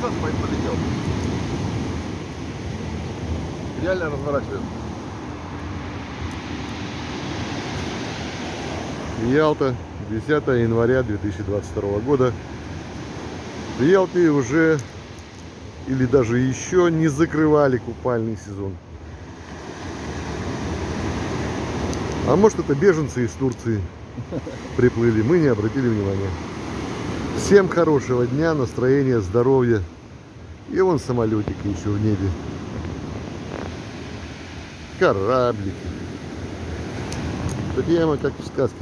назад полетел. Реально разворачивает. Ялта, 10 января 2022 года. В Ялте уже или даже еще не закрывали купальный сезон. А может, это беженцы из Турции приплыли, мы не обратили внимания. Всем хорошего дня, настроения, здоровья. И вон самолетики еще в небе. Кораблики. Прямо как в сказке.